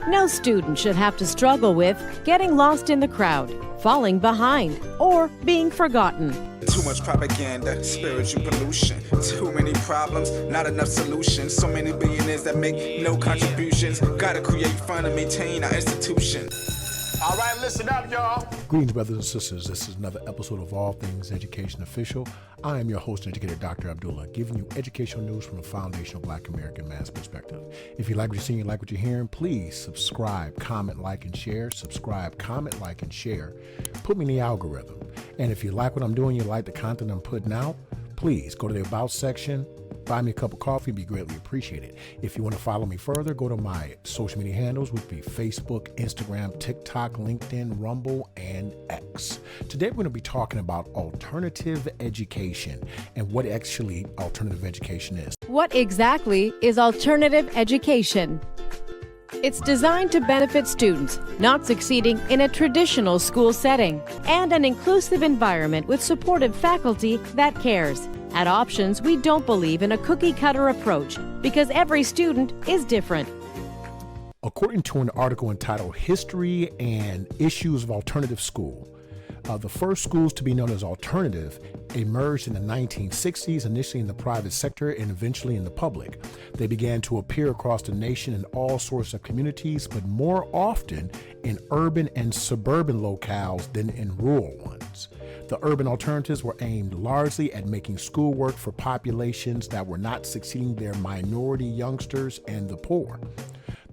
No student should have to struggle with getting lost in the crowd, falling behind, or being forgotten. Too much propaganda, spiritual pollution. Too many problems, not enough solutions. So many billionaires that make no contributions. Gotta create fun and maintain our institution. All right, listen up, y'all. Greetings, brothers and sisters. This is another episode of All Things Education Official. I am your host and educator, DrAbdullah, giving you educational news from a foundational Black American man's perspective. If you like what you're seeing, you like what you're hearing, please subscribe, comment, like, and share. Subscribe, comment, like, and share. Put me in the algorithm. And if you like what I'm doing, you like the content I'm putting out, please go to the About section. Buy me a cup of coffee, be greatly appreciated. If you want to follow me further, go to my social media handles, which would be Facebook, Instagram, TikTok, LinkedIn, Rumble, and X. Today, we're going to be talking about alternative education and what actually alternative education is. What exactly is alternative education? It's designed to benefit students not succeeding in a traditional school setting and an inclusive environment with supportive faculty that cares. At Options, we don't believe in a cookie-cutter approach because every student is different. According to an article entitled History and Issues of Alternative School, the first schools to be known as alternative emerged in the 1960s, initially in the private sector and eventually in the public. They began to appear across the nation in all sorts of communities, but more often in urban and suburban locales than in rural ones. The urban alternatives were aimed largely at making schoolwork for populations that were not succeeding their minority youngsters and the poor.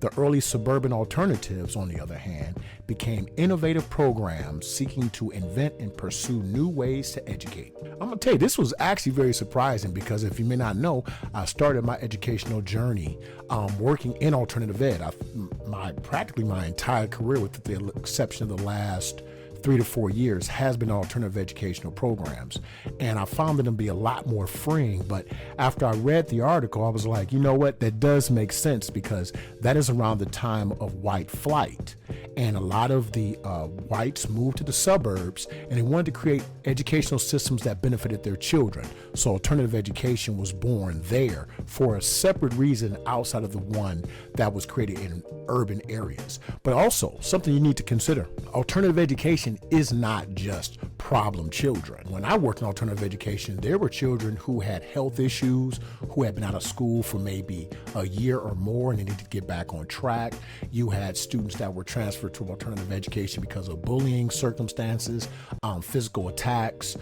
The early suburban alternatives, on the other hand, became innovative programs seeking to invent and pursue new ways to educate. I'm gonna tell you, this was actually very surprising because if you may not know, I started my educational journey working in alternative ed. Practically my entire career, with the exception of the last 3 to 4 years, has been alternative educational programs. And I found them to be a lot more freeing. But after I read the article, I was like, you know what, that does make sense because that is around the time of white flight. And a lot of the whites moved to the suburbs and they wanted to create educational systems that benefited their children. So alternative education was born there for a separate reason outside of the one that was created in urban areas. But also something you need to consider, alternative education is not just problem children. When I worked in alternative education, there were children who had health issues, who had been out of school for maybe a year or more and they needed to get back on track. You had students that were transferred to alternative education because of bullying circumstances, physical attacks.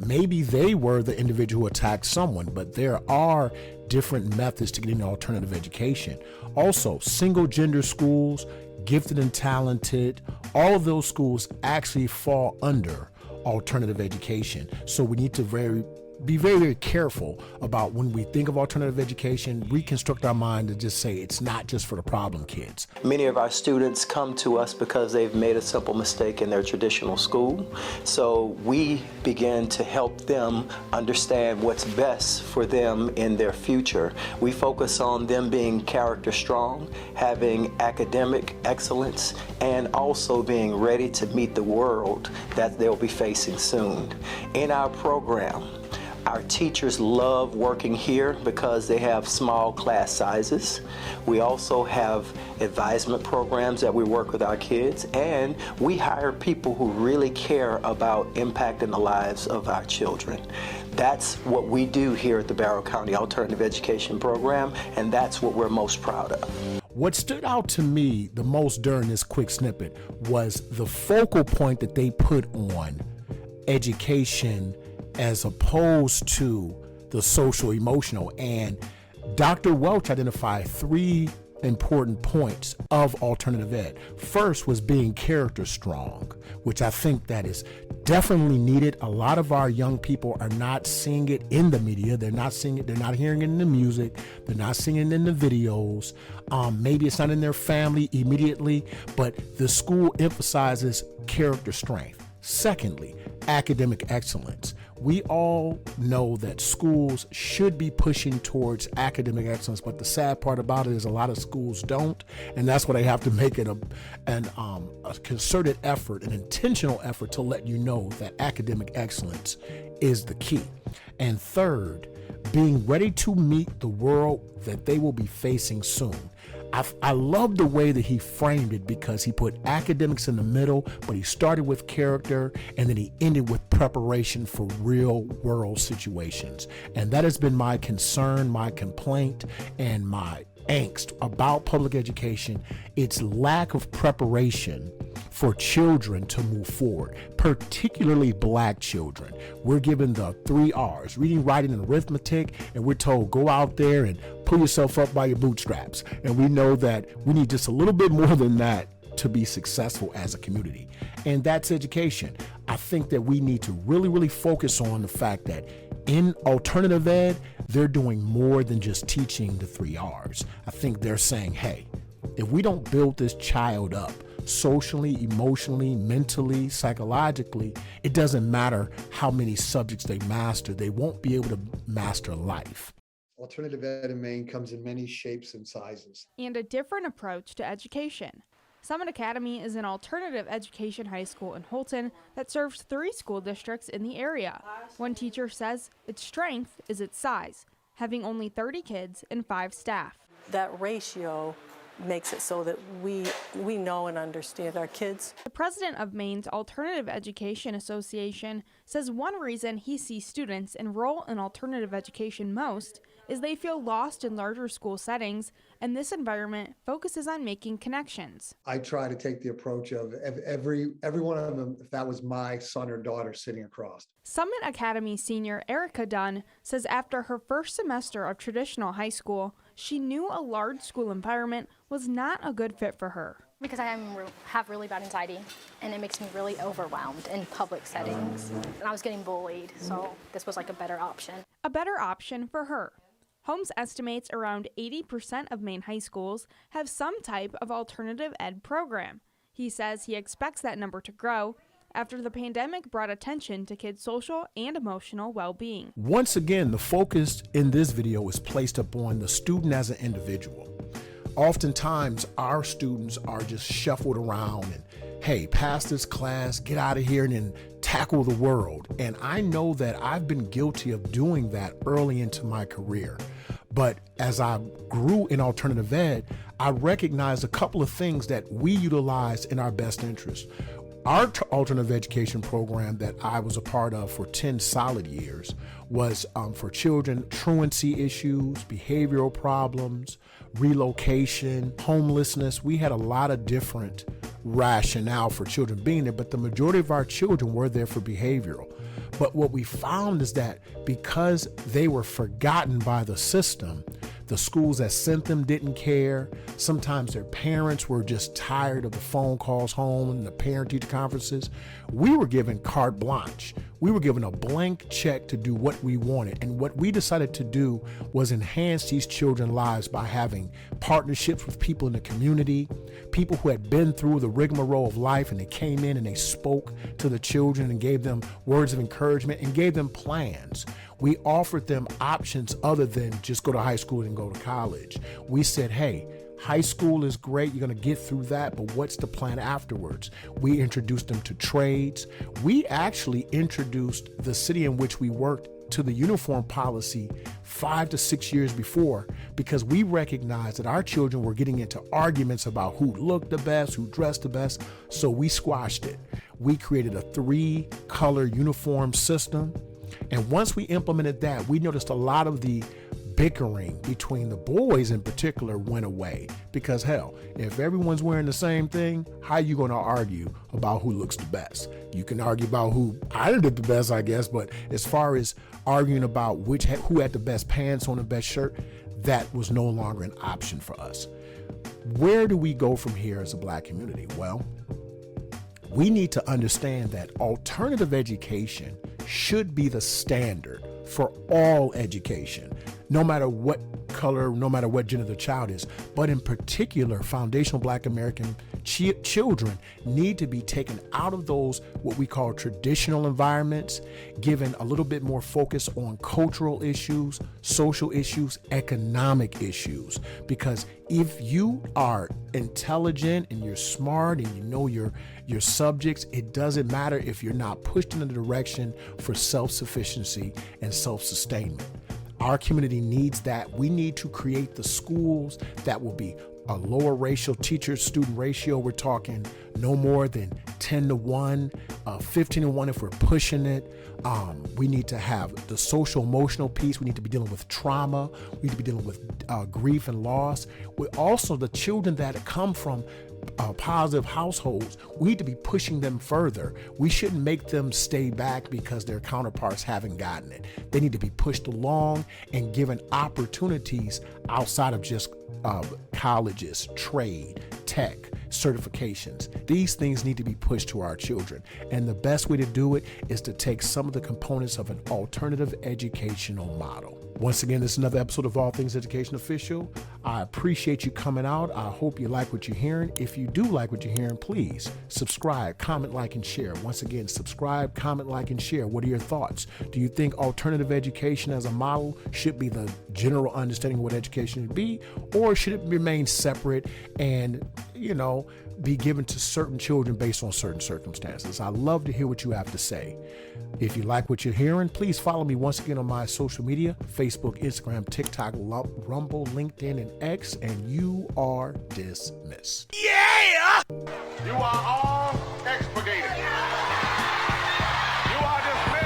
Maybe they were the individual who attacked someone, but there are different methods to get into alternative education. Also, single gender schools, gifted and talented, all of those schools actually fall under alternative education. So we need to be very, very careful about when we think of alternative education, reconstruct our mind to just say it's not just for the problem kids. Many of our students come to us because they've made a simple mistake in their traditional school. So we begin to help them understand what's best for them in their future. We focus on them being character strong, having academic excellence, and also being ready to meet the world that they'll be facing soon. In our program, our teachers love working here because they have small class sizes. We also have advisement programs that we work with our kids, and we hire people who really care about impacting the lives of our children. That's what we do here at the Barrow County Alternative Education Program, and that's what we're most proud of. What stood out to me the most during this quick snippet was the focal point that they put on education as opposed to the social emotional. And Dr. Welch identified 3 important points of alternative ed. First was being character strong, which I think that is definitely needed. A lot of our young people are not seeing it in the media. They're not seeing it. They're not hearing it in the music. They're not seeing it in the videos. Maybe it's not in their family immediately, but the school emphasizes character strength. Secondly, academic excellence. We all know that schools should be pushing towards academic excellence, but the sad part about it is a lot of schools don't, and that's why they have to make it a concerted effort, an intentional effort to let you know that academic excellence is the key. And third, being ready to meet the world that they will be facing soon. I love the way that he framed it, because he put academics in the middle, but he started with character and then he ended with preparation for real world situations. And that has been my concern, my complaint, and my angst about public education. It's lack of preparation for children to move forward, particularly black children. We're given the 3 R's, reading, writing, and arithmetic, and we're told go out there and pull yourself up by your bootstraps. And we know that we need just a little bit more than that to be successful as a community. And that's education. I think that we need to really focus on the fact that in alternative ed, they're doing more than just teaching the 3 R's. I think they're saying, hey, if we don't build this child up socially, emotionally, mentally, psychologically, it doesn't matter how many subjects they master, they won't be able to master life. Alternative ed in Maine comes in many shapes and sizes. And a different approach to education. Summit Academy is an alternative education high school in Holton that serves 3 school districts in the area. One teacher says its strength is its size, having only 30 kids and 5 staff. That ratio makes it so that we know and understand our kids. The president of Maine's Alternative Education Association says one reason he sees students enroll in alternative education most is they feel lost in larger school settings, and this environment focuses on making connections. I try to take the approach of every one of them, if that was my son or daughter sitting across. Summit Academy senior Erica Dunn says after her first semester of traditional high school, she knew a large school environment was not a good fit for her. Because I have really bad anxiety, and it makes me really overwhelmed in public settings. And I was getting bullied, so this was like a better option. A better option for her. Holmes estimates around 80% of Maine high schools have some type of alternative ed program. He says he expects that number to grow after the pandemic brought attention to kids' social and emotional well-being. Once again, the focus in this video is placed upon the student as an individual. Oftentimes, our students are just shuffled around and, hey, pass this class, get out of here, and then tackle the world. And I know that I've been guilty of doing that early into my career. But as I grew in alternative ed, I recognized a couple of things that we utilize in our best interest. Our alternative education program that I was a part of for 10 solid years was for children, truancy issues, behavioral problems, relocation, homelessness. We had a lot of different rationale for children being there, but the majority of our children were there for behavioral. But what we found is that because they were forgotten by the system, the schools that sent them didn't care. Sometimes their parents were just tired of the phone calls home and the parent-teacher conferences. We were given carte blanche. We were given a blank check to do what we wanted. And what we decided to do was enhance these children's lives by having partnerships with people in the community, people who had been through the rigmarole of life, and they came in and they spoke to the children and gave them words of encouragement and gave them plans. We offered them options other than just go to high school and go to college. We said, hey, high school is great, you're gonna get through that, but what's the plan afterwards? We introduced them to trades. We actually introduced the city in which we worked to the uniform policy 5 to 6 years before, because we recognized that our children were getting into arguments about who looked the best, who dressed the best, so we squashed it. We created a 3-color uniform system. And once we implemented that, we noticed a lot of the bickering between the boys in particular went away. Because hell, if everyone's wearing the same thing, how are you going to argue about who looks the best? You can argue about who I did the best, I guess, but as far as arguing about who had the best pants on, the best shirt, that was no longer an option for us. Where do we go from here as a Black community? Well, we need to understand that alternative education should be the standard for all education, no matter what color, no matter what gender the child is. But in particular, foundational Black American children need to be taken out of those what we call traditional environments, given a little bit more focus on cultural issues, social issues, economic issues. Because if you are intelligent and you're smart and you know your subjects, it doesn't matter if you're not pushed in the direction for self-sufficiency and self-sustainment. Our community needs that. We need to create the schools that will be a lower racial teacher-student ratio. We're talking no more than 10-1, 15-1 if we're pushing it. We need to have the social-emotional piece. We need to be dealing with trauma. We need to be dealing with grief and loss. We also, the children that come from positive households, we need to be pushing them further. We shouldn't make them stay back because their counterparts haven't gotten it. They need to be pushed along and given opportunities outside of just colleges, trade, tech, certifications. These things need to be pushed to our children. And the best way to do it is to take some of the components of an alternative educational model. Once again, this is another episode of All Things Education Official. I appreciate you coming out. I hope you like what you're hearing. If you do like what you're hearing, please subscribe, comment, like, and share. Once again, subscribe, comment, like, and share. What are your thoughts? Do you think alternative education as a model should be the general understanding of what education should be, or should it remain separate and, be given to certain children based on certain circumstances? I love to hear what you have to say. If you like what you're hearing, please follow me once again on my social media, Facebook, Instagram, TikTok, Rumble, LinkedIn, and X, and you are dismissed. Yeah! You are all expurgated. You are dismissed.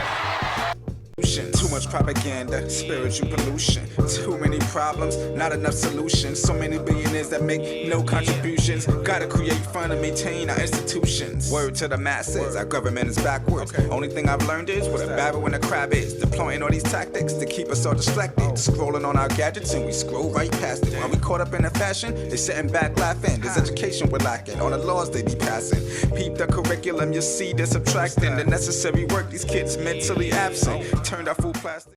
Too much propaganda, spiritual pollution. Too many problems, not enough solutions. So many billionaires that make no contributions. Gotta create fund and maintain our institutions. Word to the masses, our government is backwards. Only thing I've learned is what a babble and a crab is. Deploying all these tactics to keep us all distracted. Scrolling on our gadgets and we scroll right past it. Are we caught up in the fashion? They sitting back laughing. This education we're lacking. All the laws they be passing. Peep the curriculum, you see they're subtracting. The necessary work, these kids mentally absent. Turned our food plastic.